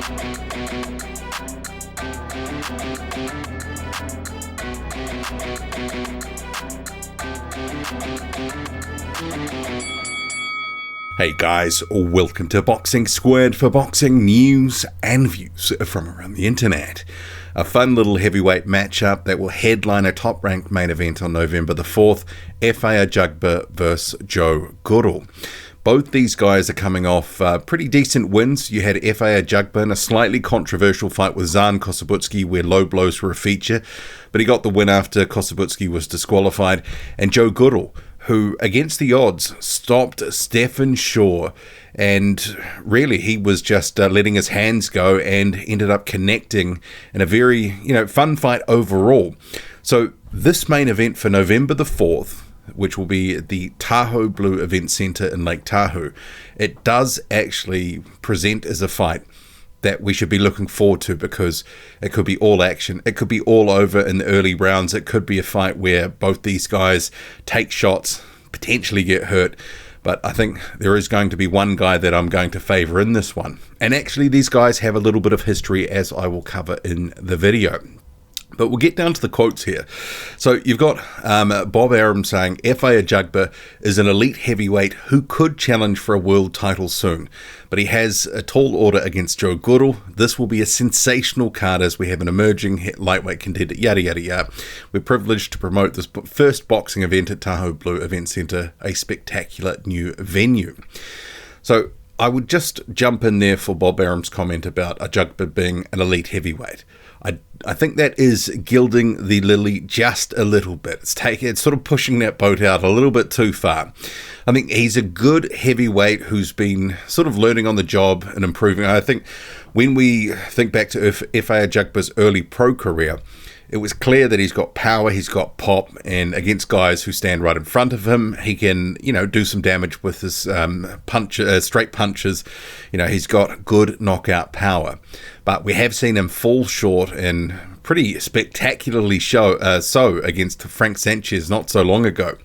Hey guys, welcome to Boxing Squared for boxing news and views from around the internet. A fun little heavyweight matchup that will headline a top-ranked main event on November the 4th, EFE AJAGBA vs Joe Goodall. Both these guys are coming off pretty decent wins. You had EFE AJAGBA in a slightly controversial fight with Zhan Kossobutskiy where low blows were a feature, but he got the win after Kossobutskiy was disqualified, and Joe Goodall, who, against the odds, stopped Stephen Shaw, and really he was just letting his hands go and ended up connecting in a very, fun fight overall. So this main event for November the 4th, which will be at the Tahoe Blue Event Centre in Lake Tahoe, it does actually present as a fight that we should be looking forward to, because it could be all action. It could be all over in the early rounds. It could be a fight where both these guys take shots, potentially get hurt. But I think there is going to be one guy that I'm going to favour in this one. And actually these guys have a little bit of history, as I will cover in the video. But we'll get down to the quotes here. So you've got Bob Arum saying, EFE AJAGBA is an elite heavyweight who could challenge for a world title soon, but he has a tall order against Joe Goodall. This will be a sensational card as we have an emerging lightweight contender, yada, yada, yada. We're privileged to promote this first boxing event at Tahoe Blue Event Centre, a spectacular new venue. So I would just jump in there for Bob Arum's comment about AJAGBA being an elite heavyweight. I think that is gilding the lily just a little bit. It's sort of pushing that boat out a little bit too far. I think he's a good heavyweight who's been sort of learning on the job and improving. I think when we think back to EFE AJAGBA's early pro career, it was clear that he's got power, he's got pop, and against guys who stand right in front of him, he can, do some damage with his straight punches. He's got good knockout power. But we have seen him fall short and pretty spectacularly so against Frank Sanchez not so long ago.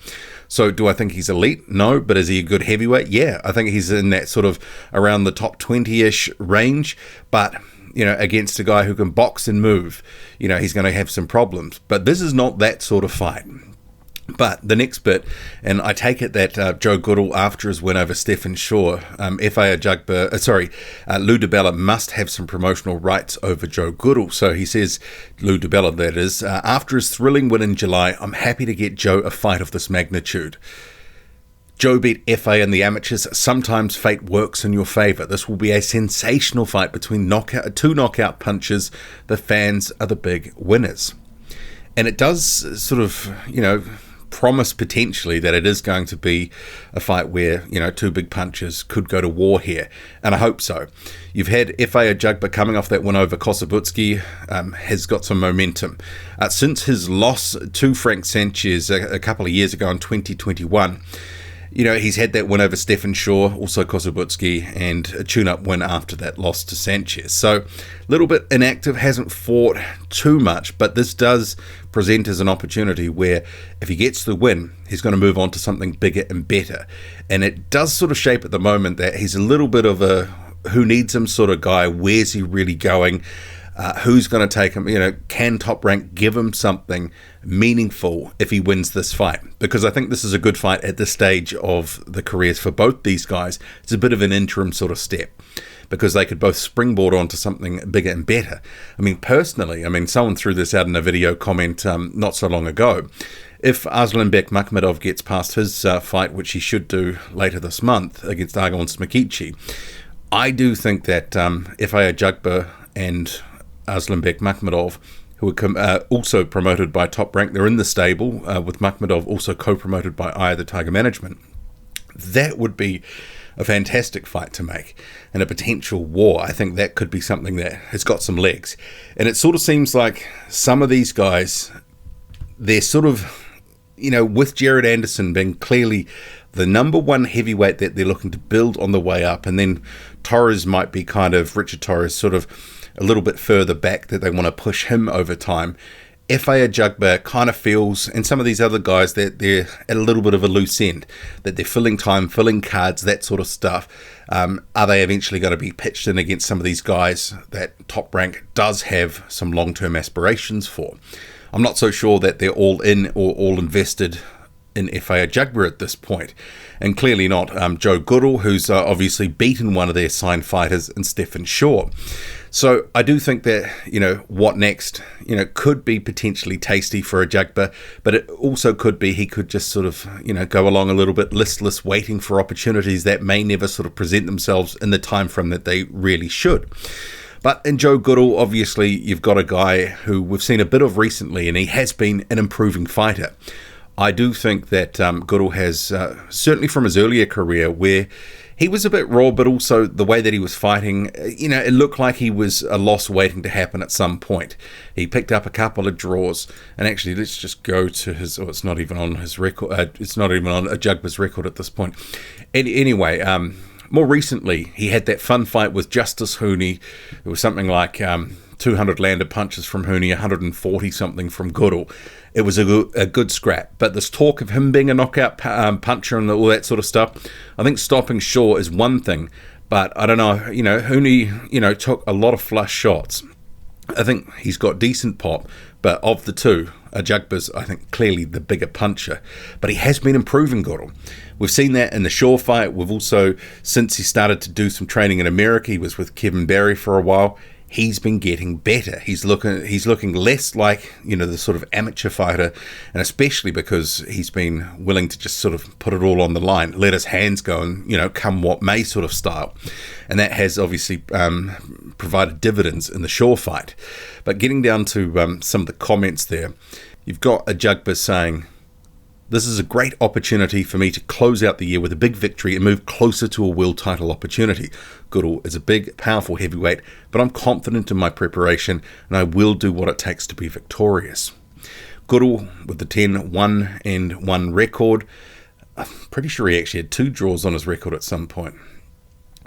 So do I think he's elite? No. But is he a good heavyweight? Yeah, I think he's in that sort of around the top 20-ish range. But against a guy who can box and move, he's going to have some problems. But this is not that sort of fight. But the next bit, and I take it that Joe Goodall, after his win over Stephen Shaw, EFE AJAGBA, Lou DiBella must have some promotional rights over Joe Goodall. So he says, Lou DiBella that is, after his thrilling win in July, I'm happy to get Joe a fight of this magnitude. Joe beat EFE in the amateurs. Sometimes fate works in your favour. This will be a sensational fight between two knockout punchers. The fans are the big winners. And it does sort of, promise potentially that it is going to be a fight where, two big punchers could go to war here. And I hope so. You've had EFE AJAGBA coming off that win over Kossobutskiy, has got some momentum. Since his loss to Frank Sanchez a couple of years ago in 2021, he's had that win over Stephen Shaw, also Kossobutskiy, and a tune-up win after that loss to Sanchez. So a little bit inactive, hasn't fought too much, but this does present as an opportunity where if he gets the win, he's going to move on to something bigger and better. And it does sort of shape at the moment that he's a little bit of a who needs him sort of guy. Where's he really going? Who's going to take him? Can Top Rank give him something meaningful if he wins this fight? Because I think this is a good fight at this stage of the careers for both these guys. It's a bit of an interim sort of step, because they could both springboard onto something bigger and better. Personally, someone threw this out in a video comment not so long ago. If Aslanbek Makhmudov gets past his fight, which he should do later this month against Argon Smakichi, I do think that EFE AJAGBA and Aslanbek Makhmudov, who are also promoted by Top Rank, they're in the stable, with Makhmudov also co-promoted by Eye of the Tiger Management. That would be a fantastic fight to make, and a potential war. I think that could be something that has got some legs. And it sort of seems like some of these guys, they're sort of, with Jared Anderson being clearly the number one heavyweight that they're looking to build on the way up, and then Torres might be kind of, Richard Torres, sort of a little bit further back that they want to push him over time. EFE Ajagba kind of feels, and some of these other guys, that they're at a little bit of a loose end, that they're filling time, filling cards, that sort of stuff. Are they eventually going to be pitched in against some of these guys that Top Rank does have some long-term aspirations for? I'm not so sure that they're all in or all invested in EFE Ajagba at this point, and clearly not Joe Goodall, who's obviously beaten one of their signed fighters in Stephen Shaw. So I do think that, what next, could be potentially tasty for Ajagba, but it also could be he could just sort of, go along a little bit listless, waiting for opportunities that may never sort of present themselves in the time frame that they really should. But in Joe Goodall, obviously, you've got a guy who we've seen a bit of recently, and he has been an improving fighter. I do think that Goodall has, certainly from his earlier career, where he was a bit raw, but also the way that he was fighting, it looked like he was a loss waiting to happen at some point. He picked up a couple of draws, and actually, let's just go to his, it's not even on his record, it's not even on Ajagba's record at this point. Anyway, more recently, he had that fun fight with Justice Hooney. It was something like 200 landed punches from Hooney, 140 something from Goodall. It was a good scrap, but this talk of him being a knockout puncher and all that sort of stuff, I think stopping Shaw is one thing, but I don't know, Hooney, took a lot of flush shots. I think he's got decent pop, but of the two, Ajagba's, I think, clearly the bigger puncher, but he has been improving Goodall. We've seen that in the Shaw fight. We've also, since he started to do some training in America, he was with Kevin Barry for a while, he's been getting better. He's looking less like, the sort of amateur fighter, and especially because he's been willing to just sort of put it all on the line, let his hands go and, come what may sort of style. And that has obviously provided dividends in the Shaw fight. But getting down to some of the comments there, you've got Ajagba saying, "This is a great opportunity for me to close out the year with a big victory and move closer to a world title opportunity. Goodall is a big, powerful heavyweight, but I'm confident in my preparation and I will do what it takes to be victorious." Goodall with the 10-1-1 record. I'm pretty sure he actually had 2 draws on his record at some point.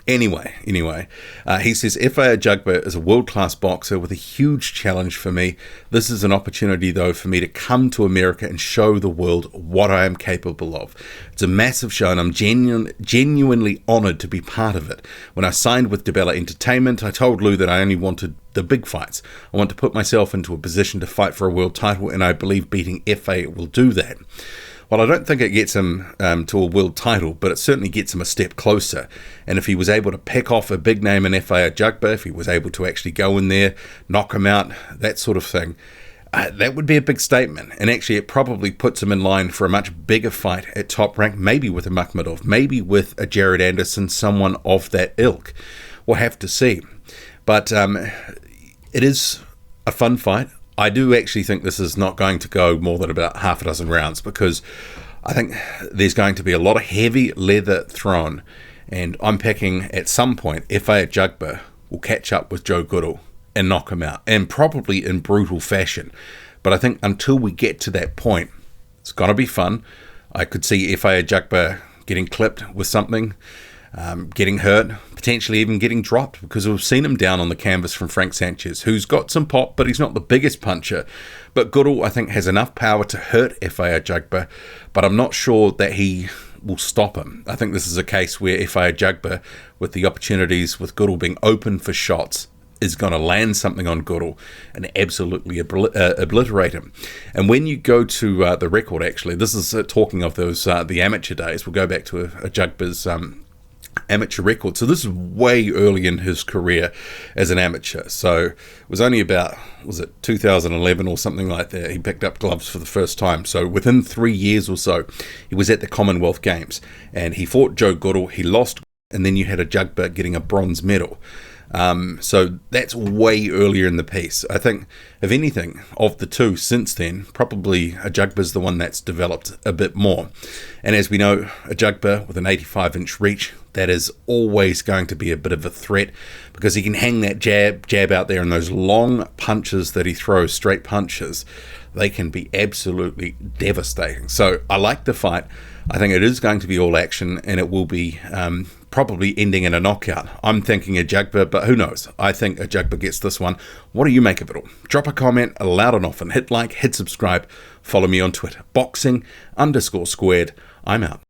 Anyway, he says, EFE Ajagba is a world-class boxer with a huge challenge for me. This is an opportunity, though, for me to come to America and show the world what I am capable of. It's a massive show, and I'm genuinely honoured to be part of it. When I signed with DiBella Entertainment, I told Lou that I only wanted the big fights. I want to put myself into a position to fight for a world title, and I believe beating EFE will do that. Well, I don't think it gets him to a world title, but it certainly gets him a step closer. And if he was able to pick off a big name in EFE Ajagba, if he was able to actually go in there, knock him out, that sort of thing, that would be a big statement. And actually, it probably puts him in line for a much bigger fight at Top Rank, maybe with a Makhmudov, maybe with a Jared Anderson, someone of that ilk. We'll have to see. But it is a fun fight. I do actually think this is not going to go more than about half a dozen rounds, because I think there's going to be a lot of heavy leather thrown, and I'm picking at some point EFE Ajagba will catch up with Joe Goodall and knock him out, and probably in brutal fashion. But I think until we get to that point, it's going to be fun. I could see EFE Ajagba getting clipped with something, getting hurt, potentially even getting dropped, because we've seen him down on the canvas from Frank Sanchez, who's got some pop, but he's not the biggest puncher. But Goodall, I think, has enough power to hurt EFE Ajagba, but I'm not sure that he will stop him. I think this is a case where EFE Ajagba, with the opportunities, with Goodall being open for shots, is going to land something on Goodall and absolutely obliterate him. And when you go to the record, actually, this is talking of those the amateur days. We'll go back to Ajagba's amateur record. So this is way early in his career as an amateur. So it was only about, 2011 or something like that, he picked up gloves for the first time. So within 3 years or so, he was at the Commonwealth Games, and he fought Joe Goodall. He lost, and then you had Ajagba getting a bronze medal. So that's way earlier in the piece. I think, if anything, of the two since then, probably Ajagba's the one that's developed a bit more. And as we know, Ajagba with an 85-inch reach, that is always going to be a bit of a threat, because he can hang that jab out there, and those long punches that he throws, straight punches, they can be absolutely devastating. So I like the fight. I think it is going to be all action, and it will be probably ending in a knockout. I'm thinking Ajagba, but who knows? I think Ajagba gets this one. What do you make of it all? Drop a comment, loud and often. Hit like, hit subscribe. Follow me on Twitter. Boxing_squared. I'm out.